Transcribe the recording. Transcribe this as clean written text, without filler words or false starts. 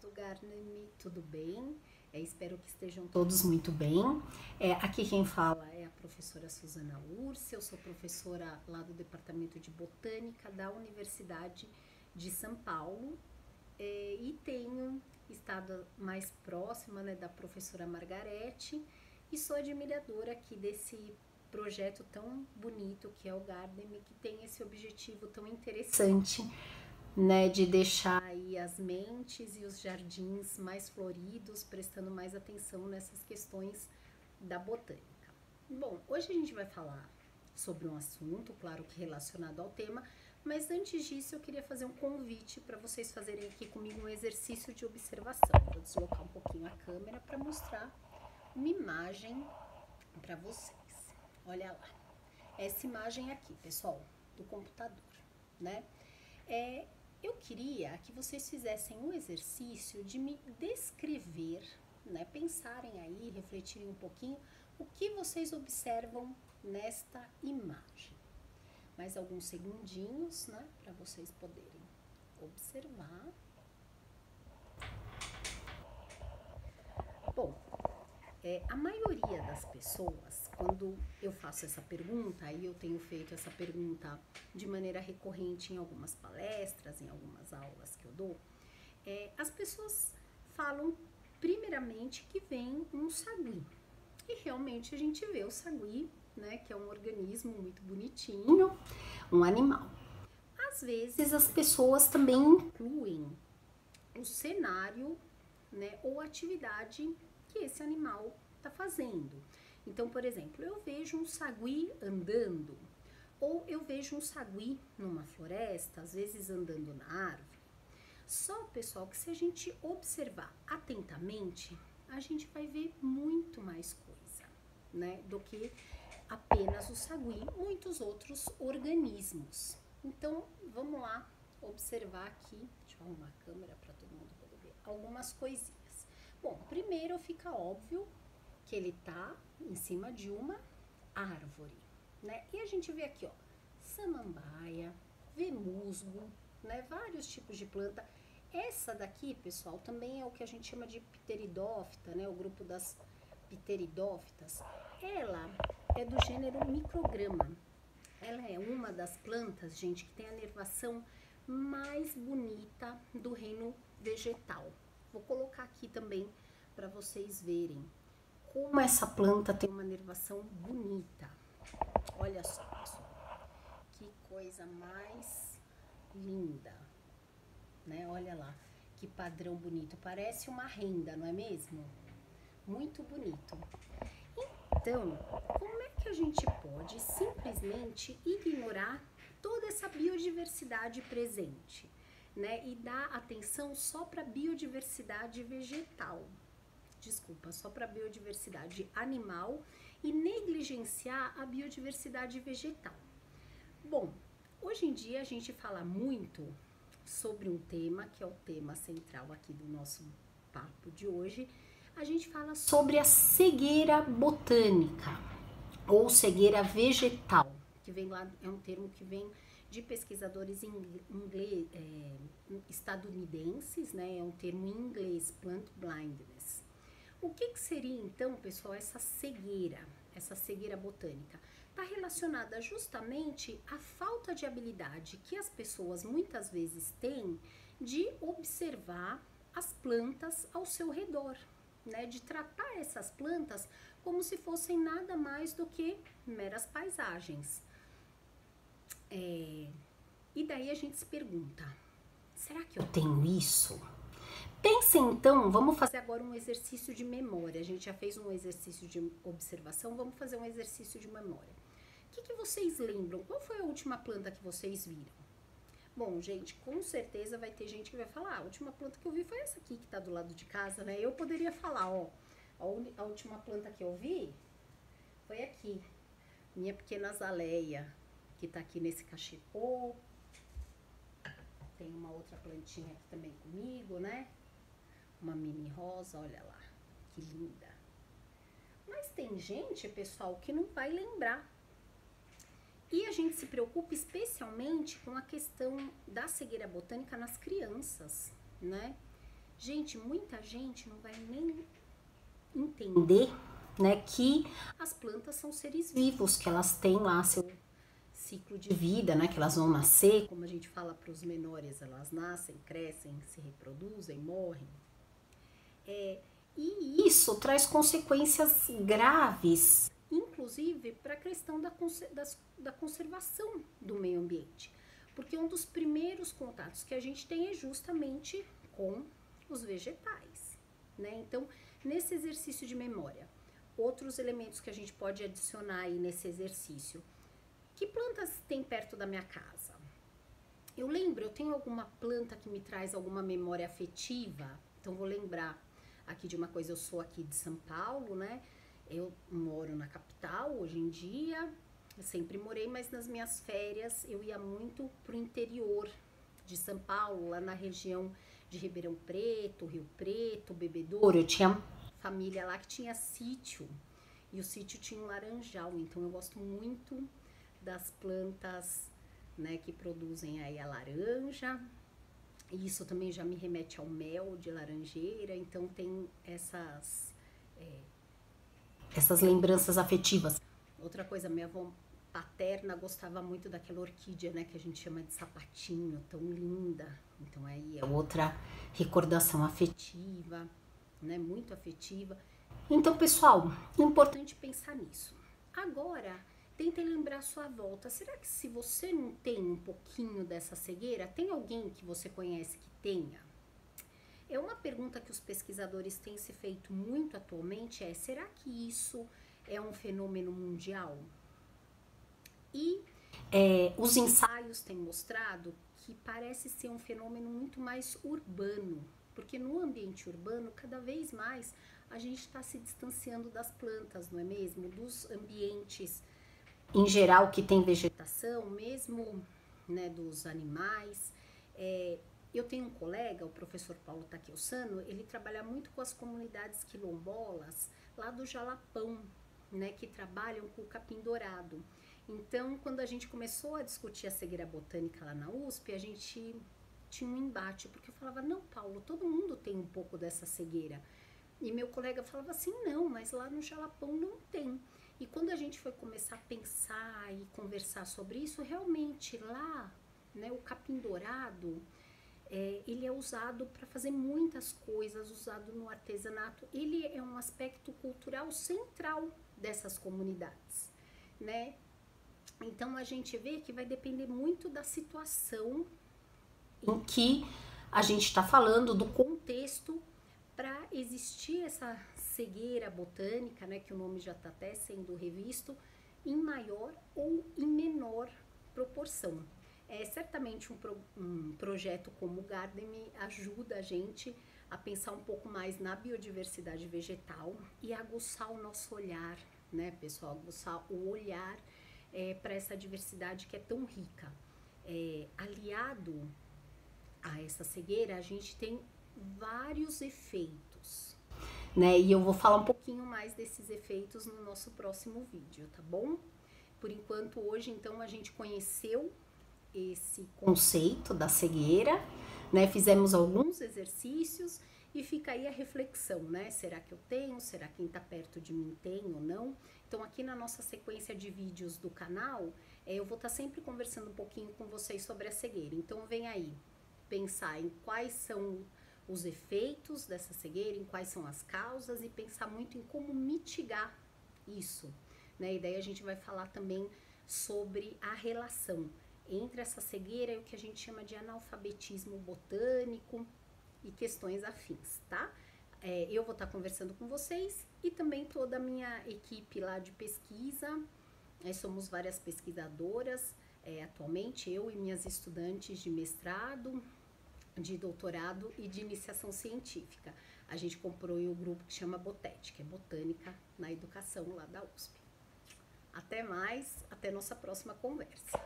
do Garnami, tudo bem? Espero que estejam todos muito bem. Aqui quem fala é a professora Suzana Ursi, eu sou professora lá do Departamento de Botânica da Universidade de São Paulo e tenho estado mais próxima, né, da professora Margarete e sou admiradora aqui desse projeto tão bonito que é o Garnami, que tem esse objetivo tão interessante, né, de deixar aí as mentes e os jardins mais floridos, prestando mais atenção nessas questões da botânica. Bom, hoje a gente vai falar sobre um assunto, claro que relacionado ao tema, mas antes disso eu queria fazer um convite para vocês fazerem aqui comigo um exercício de observação. Vou deslocar um pouquinho a câmera para mostrar uma imagem para vocês. Olha lá, essa imagem aqui, pessoal, do computador, né? Eu queria que vocês fizessem um exercício de me descrever, né? Pensarem aí, refletirem um pouquinho o que vocês observam nesta imagem. Mais alguns segundinhos, né? Para vocês poderem observar. Bom, a maioria das pessoas, quando eu faço essa pergunta, e eu tenho feito essa pergunta de maneira recorrente em algumas palestras, em algumas aulas que eu dou, as pessoas falam primeiramente que vem um sagui. E realmente a gente vê o sagui, né, que é um organismo muito bonitinho, um animal. Às vezes as pessoas também incluem o cenário, né, ou atividade que esse animal está fazendo. Então, por exemplo, eu vejo um sagui andando, ou eu vejo um sagui numa floresta, às vezes andando na árvore. Só, pessoal, que se a gente observar atentamente, a gente vai ver muito mais coisa, né, do que apenas o sagui, muitos outros organismos. Então, vamos lá observar aqui, deixa eu arrumar a câmera para todo mundo poder ver, algumas coisinhas. Bom, primeiro fica óbvio que ele tá em cima de uma árvore, né? E a gente vê aqui, ó, samambaia, vê musgo, né? Vários tipos de planta. Essa daqui, pessoal, também é o que a gente chama de pteridófita, né? O grupo das pteridófitas. Ela é do gênero micrograma. Ela é uma das plantas, gente, que tem a nervação mais bonita do reino vegetal. Vou colocar aqui também para vocês verem como essa planta tem uma nervação bonita. Olha só, pessoal, que coisa mais linda, né? Olha lá, que padrão bonito, parece uma renda, não é mesmo? Muito bonito. Então, como é que a gente pode simplesmente ignorar toda essa biodiversidade presente, né? E dar atenção só para a biodiversidade vegetal, só para a biodiversidade animal e negligenciar a biodiversidade vegetal. Bom, hoje em dia a gente fala muito sobre um tema que é o tema central aqui do nosso papo de hoje. A gente fala sobre a cegueira botânica ou cegueira vegetal, que vem lá, é um termo que vem de pesquisadores estadunidenses, né? É um termo em inglês, plant blindness. O que seria então, pessoal, essa cegueira botânica? Está relacionada justamente à falta de habilidade que as pessoas muitas vezes têm de observar as plantas ao seu redor, né? De tratar essas plantas como se fossem nada mais do que meras paisagens. E daí a gente se pergunta, será que eu tenho isso? Pensem então, vamos fazer agora um exercício de memória. A gente já fez um exercício de observação, vamos fazer um exercício de memória. O que vocês lembram? Qual foi a última planta que vocês viram? Bom, gente, com certeza vai ter gente que vai falar, a última planta que eu vi foi essa aqui que tá do lado de casa, né? Eu poderia falar, ó, a última planta que eu vi foi aqui, minha pequena azaleia, que tá aqui nesse cachepô. Tem uma outra plantinha aqui também comigo, né? Uma mini rosa, olha lá, que linda. Mas tem gente, pessoal, que não vai lembrar. E a gente se preocupa especialmente com a questão da cegueira botânica nas crianças, né? Gente, muita gente não vai nem entender, né, que as plantas são seres vivos, que elas têm lá seu ciclo de vida, né, que elas vão nascer, como a gente fala para os menores, elas nascem, crescem, se reproduzem, morrem. E isso traz consequências graves, inclusive para a questão da conservação do meio ambiente. Porque um dos primeiros contatos que a gente tem é justamente com os vegetais, né? Então, nesse exercício de memória, outros elementos que a gente pode adicionar aí nesse exercício. Que plantas tem perto da minha casa? Eu lembro, eu tenho alguma planta que me traz alguma memória afetiva? Então, vou lembrar aqui de uma coisa, eu sou aqui de São Paulo, né? Eu moro na capital hoje em dia, eu sempre morei, mas nas minhas férias eu ia muito pro interior de São Paulo, lá na região de Ribeirão Preto, Rio Preto, Bebedouro. Eu tinha família lá que tinha sítio, e o sítio tinha um laranjal, então eu gosto muito das plantas, né, que produzem aí a laranja. E isso também já me remete ao mel de laranjeira, então tem essas lembranças afetivas. Outra coisa, minha avó paterna gostava muito daquela orquídea, né, que a gente chama de sapatinho, tão linda. Então aí é outra recordação afetiva, né, muito afetiva. Então, pessoal, é importante pensar nisso. Agora, tenta lembrar a sua volta. Será que se você não tem um pouquinho dessa cegueira, tem alguém que você conhece que tenha? É uma pergunta que os pesquisadores têm se feito muito atualmente, será que isso é um fenômeno mundial? E os ensaios têm mostrado que parece ser um fenômeno muito mais urbano, porque no ambiente urbano, cada vez mais, a gente está se distanciando das plantas, não é mesmo? Dos ambientes em geral que tem vegetação, mesmo, né, dos animais. Eu tenho um colega, o professor Paulo Takeussano, ele trabalha muito com as comunidades quilombolas lá do Jalapão, né, que trabalham com o capim dourado. Então, quando a gente começou a discutir a cegueira botânica lá na USP, a gente tinha um embate, porque eu falava, não, Paulo, todo mundo tem um pouco dessa cegueira. E meu colega falava assim, não, mas lá no Jalapão não tem. E quando a gente foi começar a pensar e conversar sobre isso, realmente lá, né, o capim dourado, ele é usado para fazer muitas coisas, usado no artesanato. Ele é um aspecto cultural central dessas comunidades, né? Então a gente vê que vai depender muito da situação em que a gente está falando, do contexto, para existir essa cegueira botânica, né, que o nome já está até sendo revisto, em maior ou em menor proporção. Certamente um projeto como o Garden ajuda a gente a pensar um pouco mais na biodiversidade vegetal e aguçar o nosso olhar, né, pessoal, aguçar o olhar para essa diversidade que é tão rica. Aliado a essa cegueira, a gente tem vários efeitos, né? E eu vou falar um pouquinho mais desses efeitos no nosso próximo vídeo, tá bom? Por enquanto, hoje, então, a gente conheceu esse conceito da cegueira, né? Fizemos alguns exercícios e fica aí a reflexão, né? Será que eu tenho? Será que quem tá perto de mim tem ou não? Então, aqui na nossa sequência de vídeos do canal, eu vou estar sempre conversando um pouquinho com vocês sobre a cegueira. Então, vem aí pensar em quais são os efeitos dessa cegueira, em quais são as causas e pensar muito em como mitigar isso, né? E daí a gente vai falar também sobre a relação entre essa cegueira e o que a gente chama de analfabetismo botânico e questões afins, tá? Eu vou estar conversando com vocês e também toda a minha equipe lá de pesquisa. Somos várias pesquisadoras, atualmente eu e minhas estudantes de mestrado, de doutorado e de iniciação científica. A gente comprou o grupo que chama Botet, que é Botânica na Educação lá da USP. Até mais, até nossa próxima conversa.